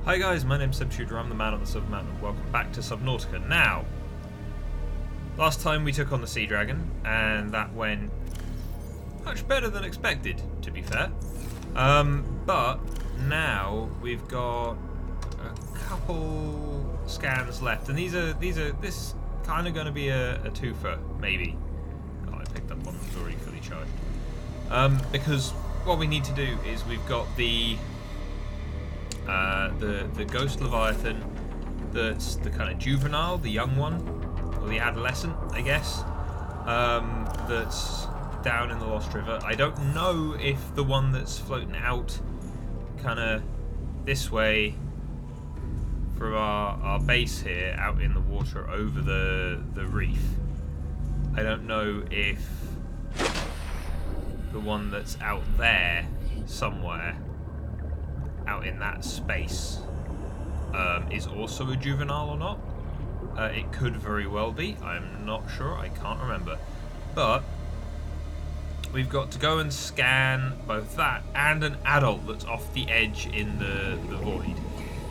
Hi guys, my name's Subshooter, I'm the man on the Sub Mountain. Welcome back to Subnautica. Now, last time we took on the Sea Dragon, and that went much better than expected, to be fair. But now we've got a couple scans left, and this kind of going to be a twofer, maybe. Oh, I picked up one that's already fully charged. Because what we need to do is we've got the Ghost Leviathan, that's the kind of juvenile, the young one, or the adolescent, I guess, that's down in the Lost River. I don't know if the one that's floating out kind of this way from our base here, out in the water over the reef, I don't know if the one that's out there somewhere out in that space is also a juvenile or not. It could very well be. I'm not sure. I can't remember. But we've got to go and scan both that and an adult that's off the edge in the void.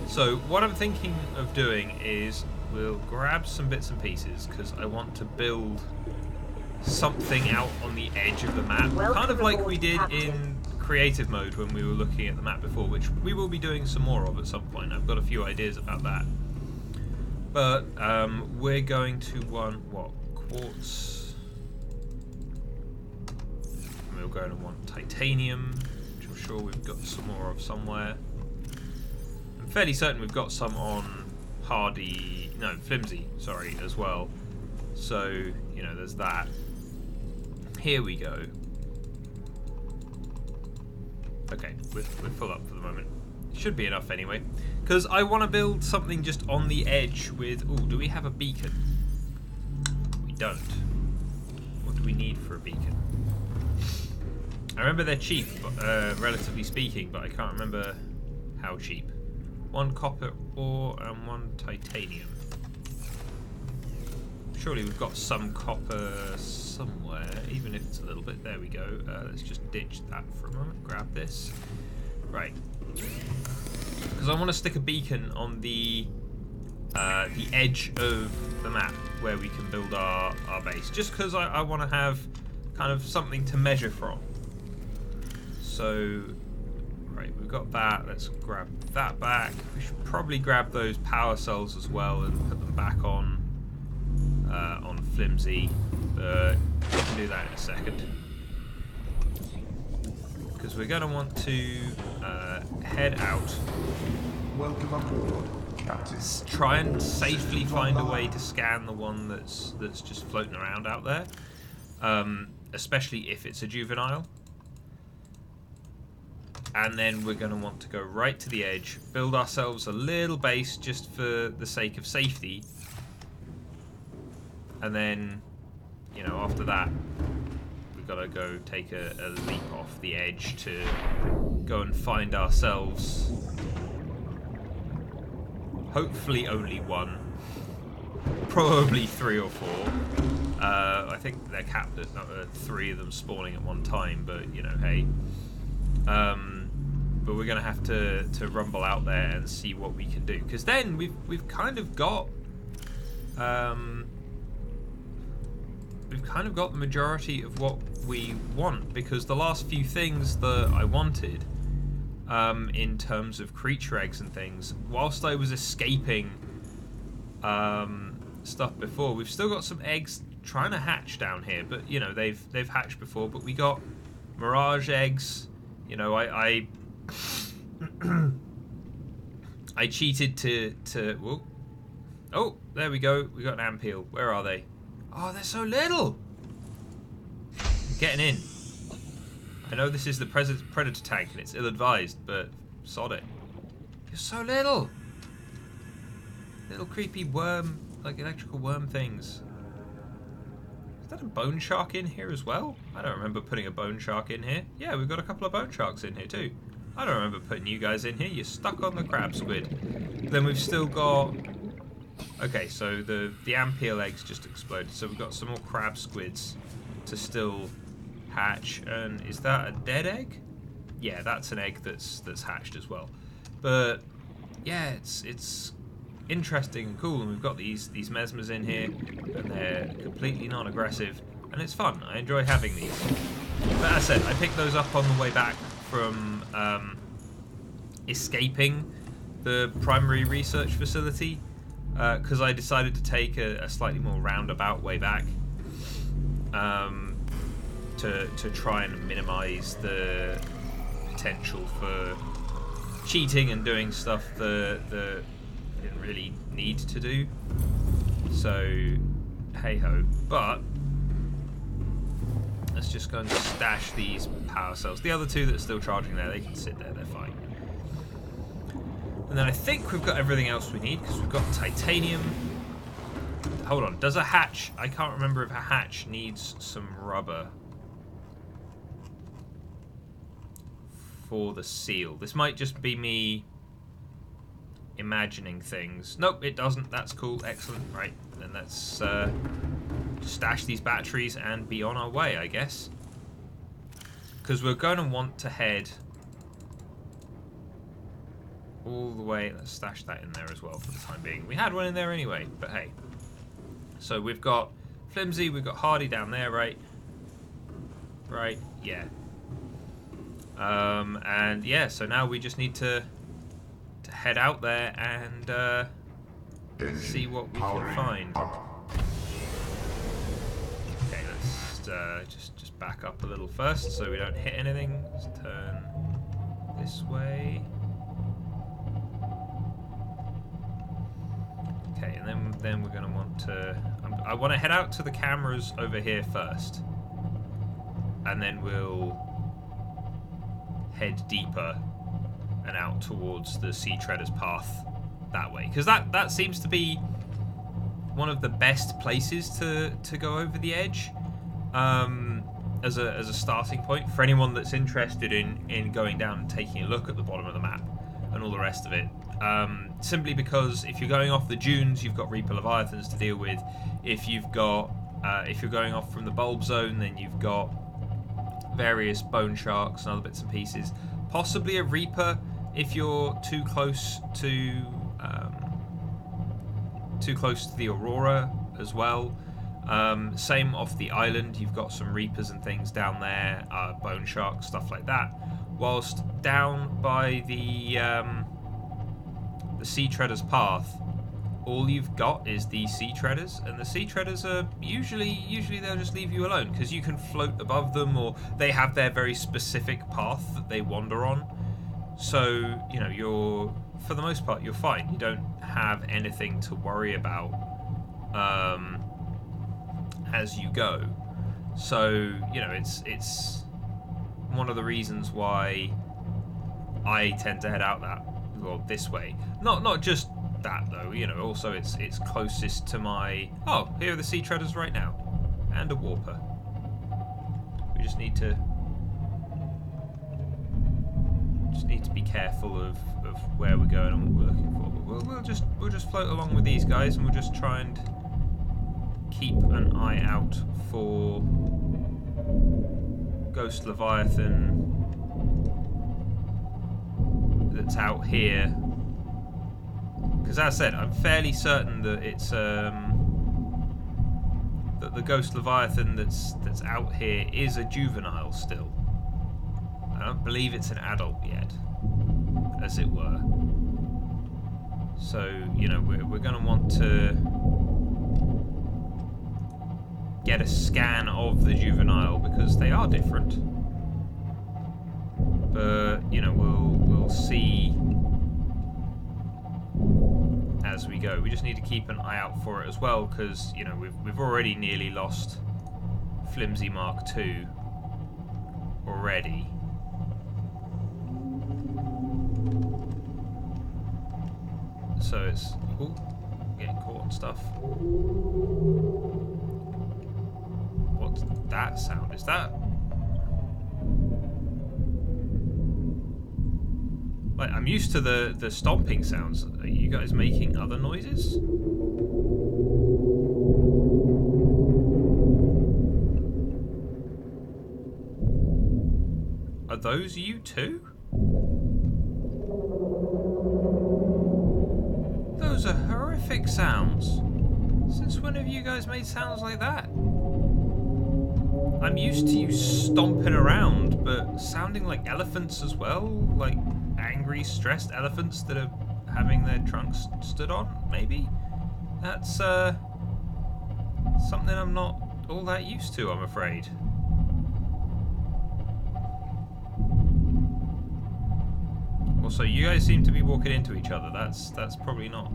So what I'm thinking of doing is we'll grab some bits and pieces because I want to build something out on the edge of the map, kind of like we did in creative mode when we were looking at the map before, which we will be doing some more of at some point. I've got a few ideas about that. But we're going to want, quartz. We're going to want titanium, which I'm sure we've got some more of somewhere. I'm fairly certain we've got some on flimsy, sorry, as well. So, you know, there's that. Here we go. Okay, we're full up for the moment. Should be enough anyway. Because I want to build something just on the edge with... Ooh, do we have a beacon? We don't. What do we need for a beacon? I remember they're cheap, relatively speaking, but I can't remember how cheap. 1 copper ore and 1 titanium. Surely we've got some copper somewhere, even if it's a little bit. There we go. Let's just ditch that for a moment. Grab this. Right. Because I want to stick a beacon on the edge of the map where we can build our base. Just because I want to have kind of something to measure from. So, right, we've got that. Let's grab that back. We should probably grab those power cells as well and put them back on flimsy, but we can do that in a second because we're going to want to head out. Welcome aboard, Captain. Try and safely find a way to scan the one that's just floating around out there, especially if it's a juvenile. And then we're going to want to go right to the edge, build ourselves a little base just for the sake of safety. And then, you know, after that, we've got to go take a leap off the edge to go and find ourselves, hopefully only one, probably 3 or 4. I think they're capped at 3 of them spawning at one time, but, you know, hey. But we're going to have to rumble out there and see what we can do. Because then we've kind of got... We've kind of got the majority of what we want, because the last few things that I wanted, in terms of creature eggs and things, whilst I was escaping stuff before, we've still got some eggs trying to hatch down here. But you know, they've hatched before. But we got mirage eggs. You know, I I cheated to. Whoa. Oh, there we go. We got an ampeel. Where are they? Oh, they're so little! Getting in. I know this is the predator tank and it's ill-advised, but sod it. You're so little! Little creepy worm, like electrical worm things. Is that a bone shark in here as well? I don't remember putting a bone shark in here. Yeah, we've got a couple of bone sharks in here too. I don't remember putting you guys in here. You're stuck on the crab squid. Then we've still got... Okay, so the ampeel eggs just exploded, so we've got some more crab squids to still hatch. And is that a dead egg? Yeah, that's an egg that's hatched as well. But yeah, it's interesting and cool, and we've got these mesmers in here, and they're completely non-aggressive, and it's fun. I enjoy having these. But as I said, I picked those up on the way back from escaping the primary research facility, because I decided to take a slightly more roundabout way back, to try and minimise the potential for cheating and doing stuff that didn't really need to do. So, hey ho. But let's just go and stash these power cells. The other two that are still charging there, they can sit there, they're fine. And then I think we've got everything else we need, because we've got titanium. Hold on, does a hatch... I can't remember if a hatch needs some rubber for the seal. This might just be me imagining things. Nope, it doesn't. That's cool. Excellent. Right, then let's just stash these batteries and be on our way, I guess. Because we're going to want to head all the way. Let's stash that in there as well for the time being. We had one in there anyway, but hey. So we've got Flimsy, we've got Hardy down there, right? Right, yeah. And yeah, so now we just need to head out there and see what we can find. Okay, let's just back up a little first so we don't hit anything. Let's turn this way. Okay, and then we're going to want to... I want to head out to the cameras over here first. And then we'll head deeper and out towards the Sea Treader's path that way. Because that seems to be one of the best places to go over the edge as a starting point. For anyone that's interested in going down and taking a look at the bottom of the map and all the rest of it. Simply because if you're going off the dunes, you've got Reaper Leviathans to deal with. If you're going off from the bulb zone, then you've got various bone sharks and other bits and pieces. Possibly a Reaper if you're too close to the Aurora as well. Same off the island, you've got some Reapers and things down there, bone sharks, stuff like that. Whilst down by the Sea Treader's path, all you've got is the Sea Treaders, and the Sea Treaders are usually they'll just leave you alone because you can float above them, or they have their very specific path that they wander on. So you know, you're, for the most part, you're fine. You don't have anything to worry about as you go. So you know, it's one of the reasons why I tend to head out this way. Not just that though, you know, also it's closest to my... Oh, here are the Sea Treaders right now. And a Warper. We just need to be careful of where we're going and what we're looking for. But we'll just float along with these guys, and we'll just try and keep an eye out for Ghost Leviathan that's out here. Because as I said, I'm fairly certain that it's that the Ghost Leviathan that's out here is a juvenile still. I don't believe it's an adult yet, as it were. So you know, we're going to want to get a scan of the juvenile because they are different. But you know, we'll see as we go. We just need to keep an eye out for it as well, because you know, we've already nearly lost Flimsy Mark II already. So it's getting caught on stuff. What's that sound? Is that like, I'm used to the stomping sounds. Are you guys making other noises? Are those you too? Horrific sounds. Since when have you guys made sounds like that? I'm used to you stomping around, but sounding like elephants as well? Like angry, stressed elephants that are having their trunks stood on, maybe? That's, something I'm not all that used to, I'm afraid. Also, you guys seem to be walking into each other. That's probably not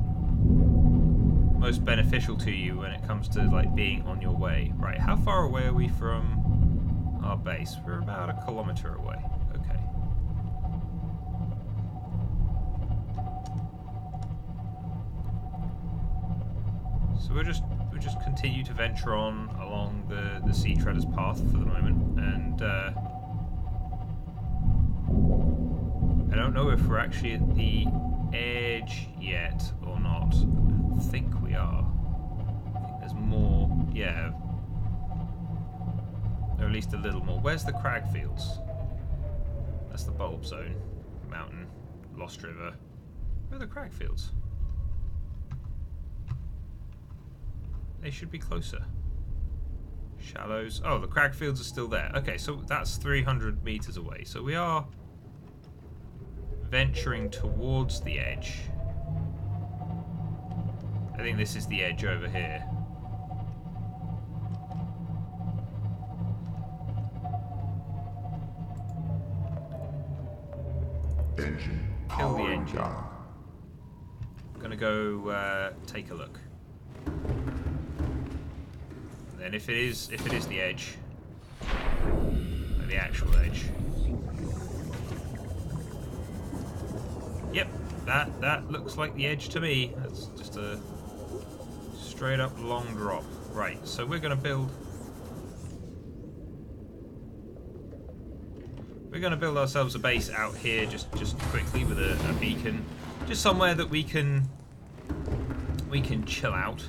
most beneficial to you when it comes to like being on your way. Right, how far away are we from our base? We're about 1 kilometer away. Okay. So we'll just continue to venture on along the Sea Treader's path for the moment, and I don't know if we're actually at the edge yet or not. I think we are. I think there's more. Yeah. Or at least a little more. Where's the crag fields? That's the bulb zone. Mountain. Lost River. Where are the crag fields? They should be closer. Shallows. Oh, the crag fields are still there. Okay, so that's 300 meters away. So we are venturing towards the edge. I think this is the edge over here. Engine. Kill the powering engine. down. I'm gonna go take a look. And then if it is the edge, like the actual edge. Yep, that looks like the edge to me. That's just a straight up long drop. Right, so we're gonna build ourselves a base out here just quickly with a beacon. Just somewhere that we can chill out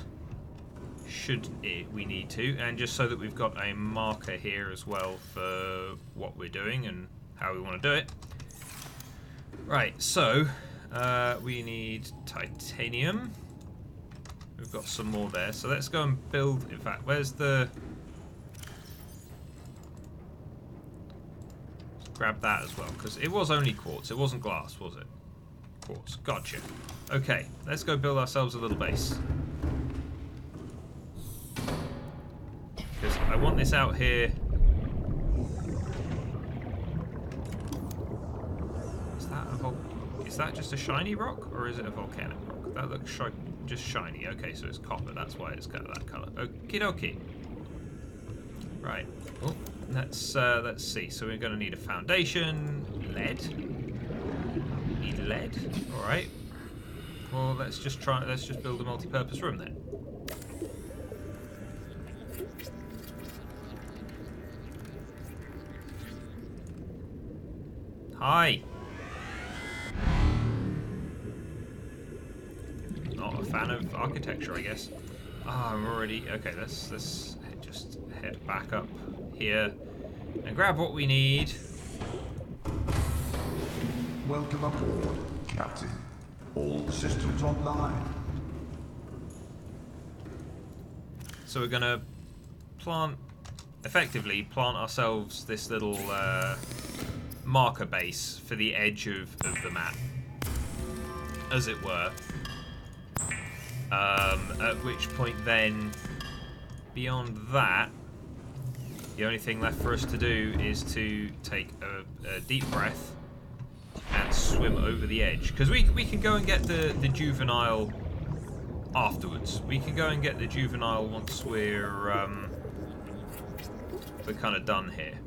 should we need to, and just so that we've got a marker here as well for what we're doing and how we want to do it. Right, so we need titanium. We've got some more there, so let's go and build. In fact, where's the... Let's grab that as well, because it was only quartz. It wasn't glass, was it? Quartz. Gotcha. Okay, let's go build ourselves a little base. Because I want this out here. Is that just a shiny rock, or is it a volcanic rock? That looks just shiny. Okay, so it's copper. That's why it's got that color. Okie dokie. Right. Oh, let's see. So we're going to need a foundation. Lead. Need lead. All right. Well, let's just build a multi-purpose room then. Hi. Not a fan of architecture, I guess. Ah, I'm already... Okay, let's just head back up here and grab what we need. Welcome aboard, Captain. All systems online. So we're gonna effectively plant ourselves this little marker base for the edge of the map, as it were. At which point then, beyond that, the only thing left for us to do is to take a deep breath and swim over the edge. Because we can go and get the juvenile afterwards. We can go and get the juvenile once we're kind of done here.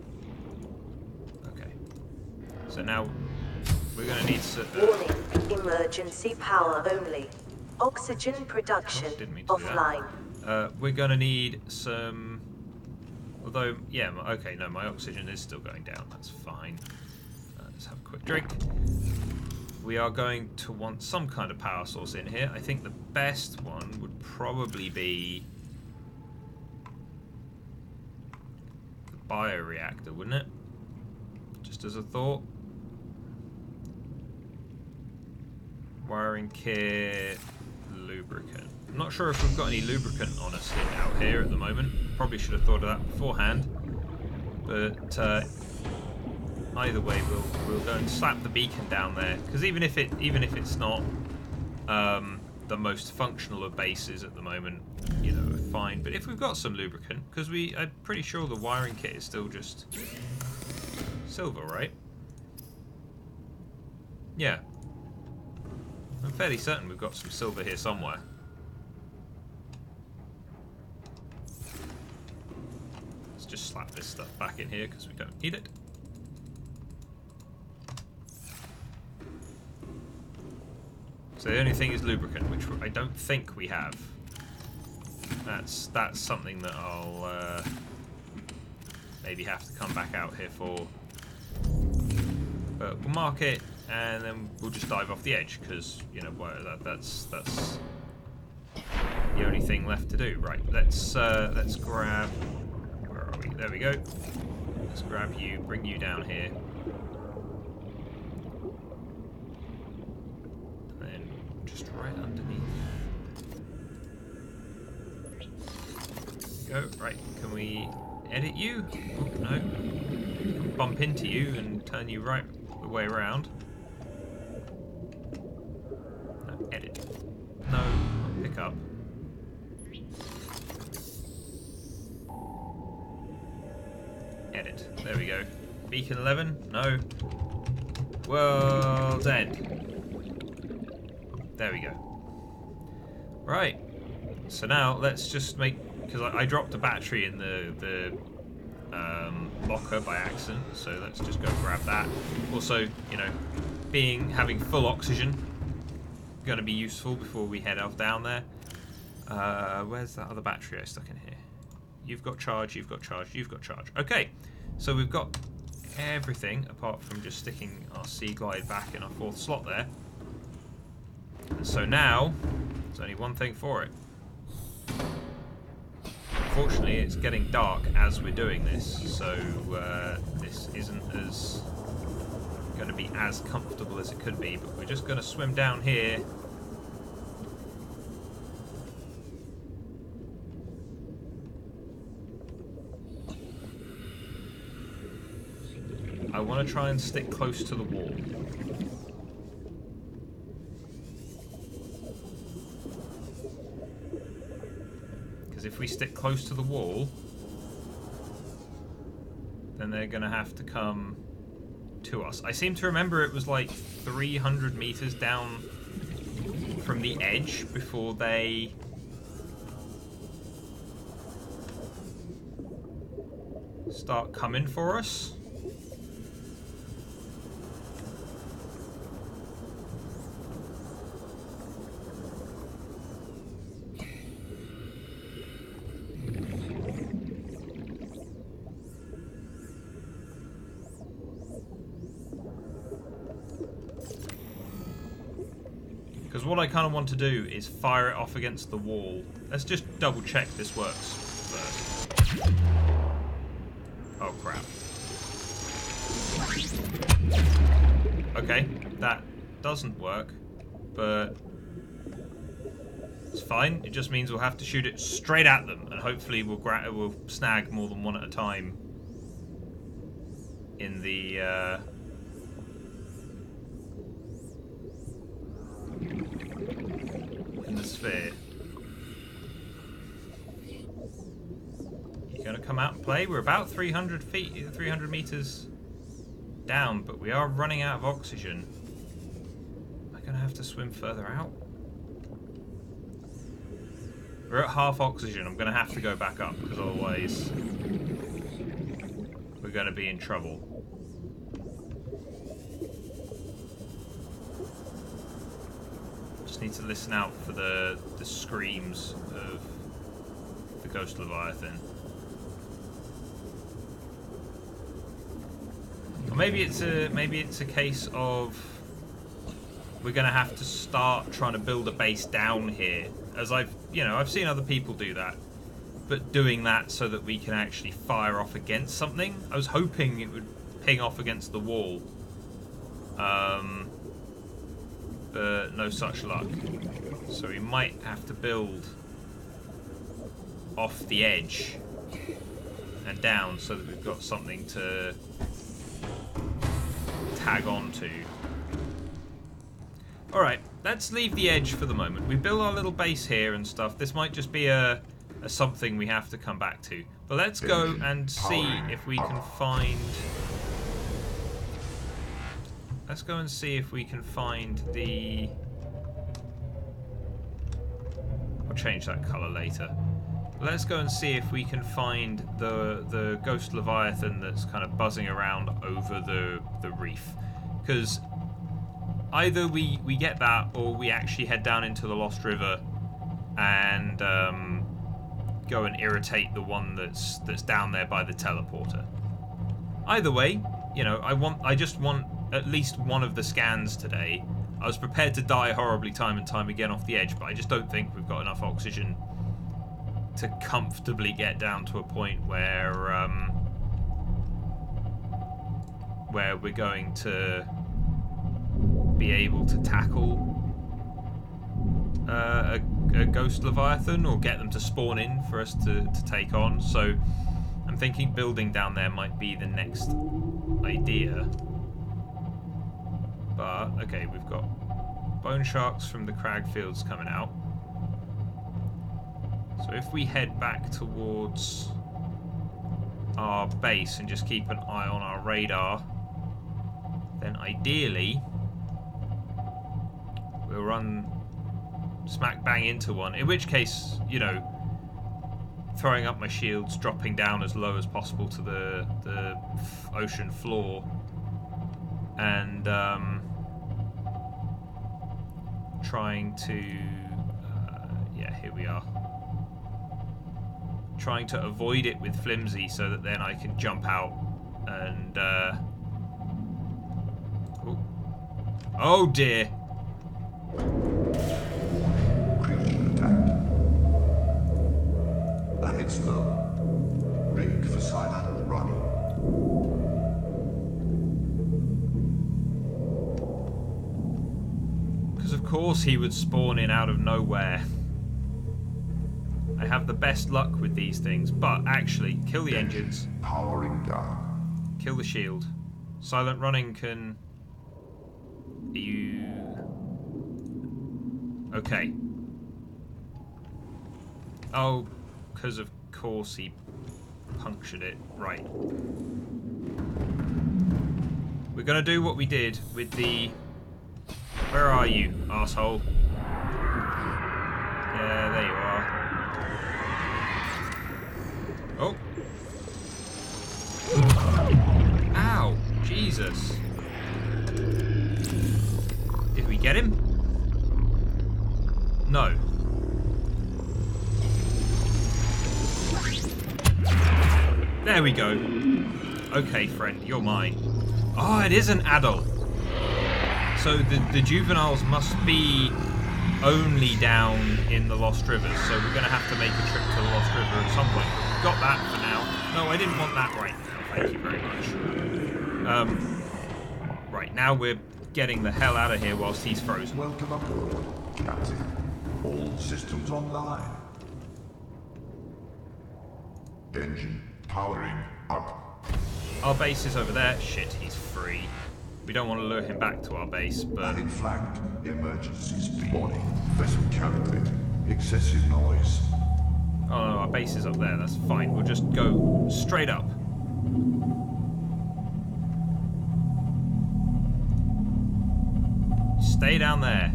Okay. So now we're going to need to... Warning, emergency power only. Oxygen production offline. We're going to need some... Although, yeah, okay, no, my oxygen is still going down. That's fine. Let's have a quick drink. We are going to want some kind of power source in here. I think the best one would probably be the bioreactor, wouldn't it? Just as a thought. Wiring kit, lubricant. I'm not sure if we've got any lubricant on us out here at the moment. Probably should have thought of that beforehand. But either way, we'll go and slap the beacon down there, because even if it's not the most functional of bases at the moment, you know, fine. But if we've got some lubricant, because I'm pretty sure the wiring kit is still just silver, right? Yeah. I'm fairly certain we've got some silver here somewhere. Let's just slap this stuff back in here because we don't need it. So the only thing is lubricant, which I don't think we have. That's something that I'll maybe have to come back out here for. But we'll mark it, and then we'll just dive off the edge, because you know that's the only thing left to do. Right, let's grab. Where are we? There we go. Let's grab you, bring you down here, and then just right underneath. There we go. Right, can we edit you? Oh, no. Bump into you and turn you right the way around. No, edit. No, pick up. Edit. There we go. Beacon 11? No. World's End. There we go. Right. So now let's just make, because I dropped a battery in the locker by accident, so let's just go grab that. Also, you know, having full oxygen going to be useful before we head off down there. Where's that other battery I stuck in here? You've got charge, you've got charge, you've got charge. Okay, so we've got everything apart from just sticking our Sea Glide back in our 4th slot there. And so now there's only one thing for it. Unfortunately, it's getting dark as we're doing this, so this isn't as going to be as comfortable as it could be. But we're just going to swim down here. I want to try and stick close to the wall. If we stick close to the wall, then they're going to have to come to us. I seem to remember it was like 300 meters down from the edge before they start coming for us. Because what I kind of want to do is fire it off against the wall. Let's just double check this works first. Oh crap. Okay, that doesn't work, but it's fine. It just means we'll have to shoot it straight at them, and hopefully we'll snag more than one at a time in the sphere. You're going to come out and play? We're about 300 meters down, but we are running out of oxygen. Am I going to have to swim further out? We're at half oxygen. I'm going to have to go back up, because otherwise we're going to be in trouble. Need to listen out for the screams of the Ghost Leviathan. Or maybe it's a case of we're gonna have to start trying to build a base down here. As I've seen other people do that, but doing that so that we can actually fire off against something. I was hoping it would ping off against the wall. but no such luck. So we might have to build off the edge and down so that we've got something to tag onto. Alright, let's leave the edge for the moment. We build our little base here and stuff. This might just be a something we have to come back to. But let's go and see if we can find... Let's go and see if we can find the... I'll change that colour later. Let's go and see if we can find the Ghost Leviathan that's kind of buzzing around over the reef. Because either we get that, or we actually head down into the Lost River and go and irritate the one that's down there by the teleporter. Either way, you know, I just want at least one of the scans today. I was prepared to die horribly time and time again off the edge, but I just don't think we've got enough oxygen to comfortably get down to a point where we're going to be able to tackle a Ghost Leviathan or get them to spawn in for us to take on. So I'm thinking building down there might be the next idea. But okay, we've got bone sharks from the crag fields coming out. So if we head back towards our base and just keep an eye on our radar, then ideally we'll run smack bang into one. In which case, you know, throwing up my shields, dropping down as low as possible to the ocean floor, and trying to yeah, here we are. Trying to avoid it with flimsy so that then I can jump out and oh dear. Creature attack. Planet's low. Rig for silent running. Because of course he would spawn in out of nowhere. I have the best luck with these things, but actually, kill the engines. Powering down. Kill the shield. Silent running can... You... Okay. Oh, because of course he punctured it. Right. We're going to do what we did with the... Where are you, arsehole? Yeah, there you are. Oh. Ow. Jesus. Did we get him? No. There we go. Okay, friend, you're mine. Oh, it is an adult. So the juveniles must be only down in the Lost River, so we're going to have to make a trip to the Lost River at some point. Got that for now. No, I didn't want that right now. Thank you very much. Right, now we're getting the hell out of here whilst he's frozen. Welcome aboard, Captain. All systems online. Engine powering up. Our base is over there. Shit, he's free. We don't want to lure him back to our base, but... Planet flagged. Emergency speed. Warning. Vessel calibrate. Excessive noise. Oh no, our base is up there. That's fine. We'll just go straight up. Stay down there.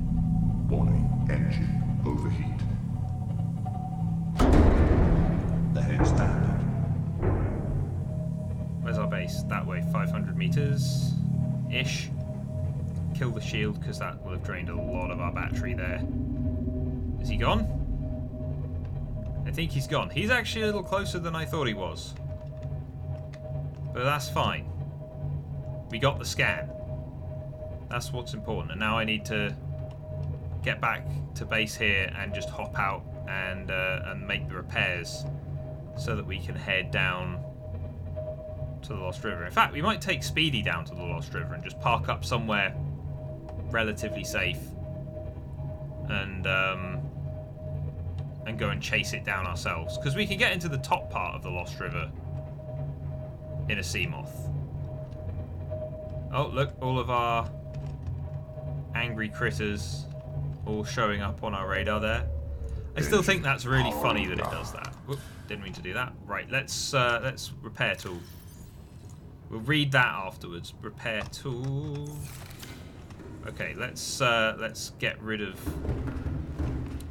Warning. Engine overheat. The head standard. Where's our base? That way, 500 meters ish. Kill the shield because that will have drained a lot of our battery there. Is he gone? I think he's gone. He's actually a little closer than I thought he was. But that's fine. We got the scan. That's what's important. And now I need to get back to base here and just hop out and make the repairs so that we can head down to the Lost River. In fact, we might take Speedy down to the Lost River and just park up somewhere relatively safe and go and chase it down ourselves, because we can get into the top part of the Lost River in a sea moth. Oh, look, all of our angry critters all showing up on our radar there. I still think that's really funny that it does that. Whoop, didn't mean to do that. Right, let's repair tool. We'll read that afterwards. Repair tool. Okay, let's get rid of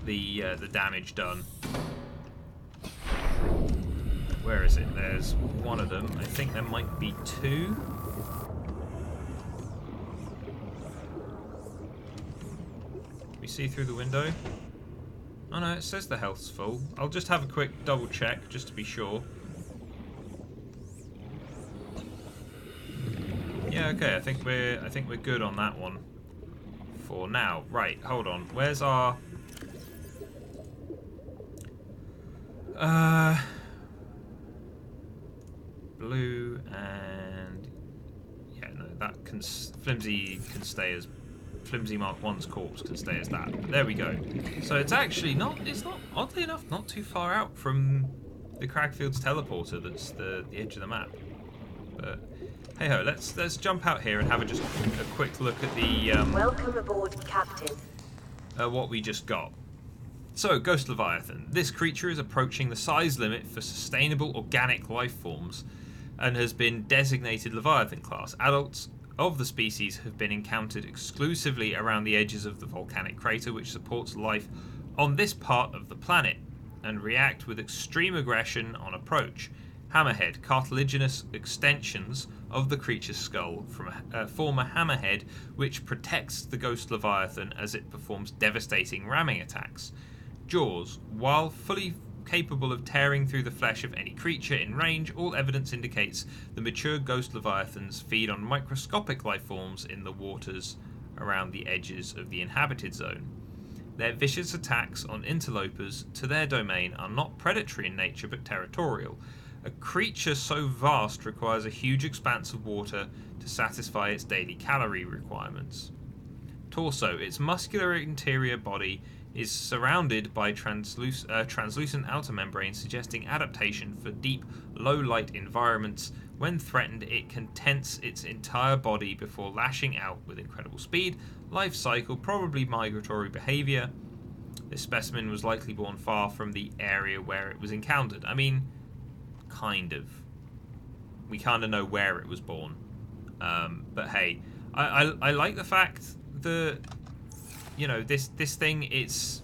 the damage done. Where is it? There's one of them. I think there might be two. We see through the window. Oh no, it says the health's full. I'll just have a quick double check just to be sure. Yeah, okay. I think we're good on that one for now. Right, hold on. Where's our blue and yeah, no, that flimsy can stay as flimsy Mark 1's corpse can stay as that. There we go. So it's actually not. It's not, oddly enough, not too far out from the Cragfield's teleporter. That's the edge of the map. But hey ho, let's jump out here and have just a quick look at the welcome aboard, Captain. What we just got. So, Ghost Leviathan. This creature is approaching the size limit for sustainable organic life forms and has been designated Leviathan class. Adults of the species have been encountered exclusively around the edges of the volcanic crater which supports life on this part of the planet and react with extreme aggression on approach. Hammerhead, cartilaginous extensions of the creature's skull form a hammerhead which protects the Ghost Leviathan as it performs devastating ramming attacks. Jaws, while fully capable of tearing through the flesh of any creature in range, all evidence indicates the mature Ghost Leviathans feed on microscopic life forms in the waters around the edges of the inhabited zone. Their vicious attacks on interlopers to their domain are not predatory in nature but territorial. A creature so vast requires a huge expanse of water to satisfy its daily calorie requirements. Torso. Its muscular interior body is surrounded by translucent outer membrane, suggesting adaptation for deep, low-light environments. When threatened, it can tense its entire body before lashing out with incredible speed. Life cycle, probably migratory behavior. This specimen was likely born far from the area where it was encountered. I mean, kind of. We kind of know where it was born. But hey, I like the fact that, you know, this thing, it's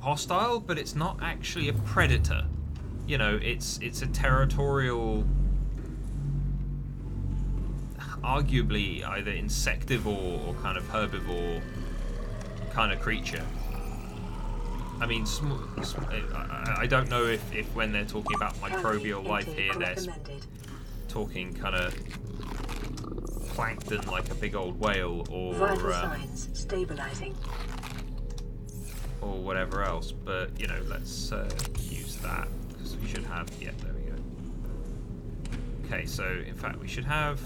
hostile, but it's not actually a predator. You know, it's a territorial, arguably either insectivore or kind of herbivore kind of creature. I mean, I don't know if when they're talking about microbial life here, they're talking kind of plankton like a big old whale, or vital signs stabilizing, or whatever else. But you know, let's use that because we should have. Yeah, there we go. Okay, so in fact we should have.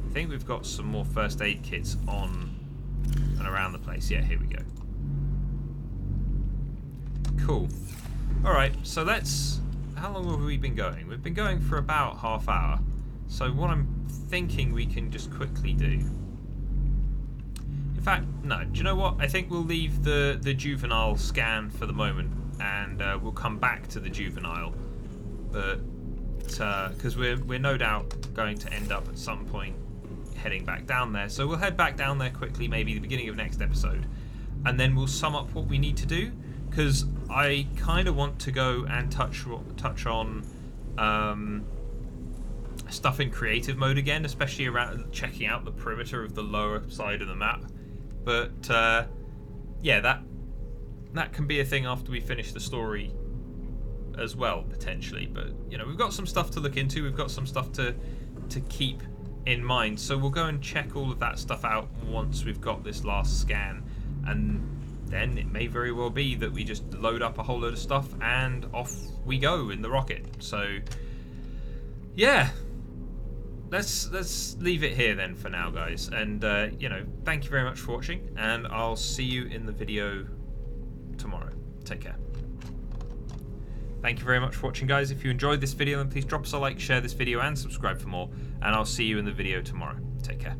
I think we've got some more first aid kits on and around the place. Yeah, here we go. Cool. Alright, so let's... How long have we been going? We've been going for about half hour. So what I'm thinking we can just quickly do... In fact, no. Do you know what? I think we'll leave the juvenile scan for the moment. And we'll come back to the juvenile. But... Because we're no doubt going to end up at some point heading back down there. So we'll head back down there quickly, maybe the beginning of next episode. And then we'll sum up what we need to do. Because I kind of want to go and touch on stuff in creative mode again, especially around checking out the perimeter of the lower side of the map. But yeah, that can be a thing after we finish the story as well, potentially. But you know, we've got some stuff to look into. We've got some stuff to keep in mind. So we'll go and check all of that stuff out once we've got this last scan, and then it may very well be that we just load up a whole load of stuff and off we go in the rocket. So, yeah. let's leave it here then for now, guys. And you know, thank you very much for watching, and I'll see you in the video tomorrow. Take care. Thank you very much for watching, guys. If you enjoyed this video, then please drop us a like, share this video, and subscribe for more. And I'll see you in the video tomorrow. Take care.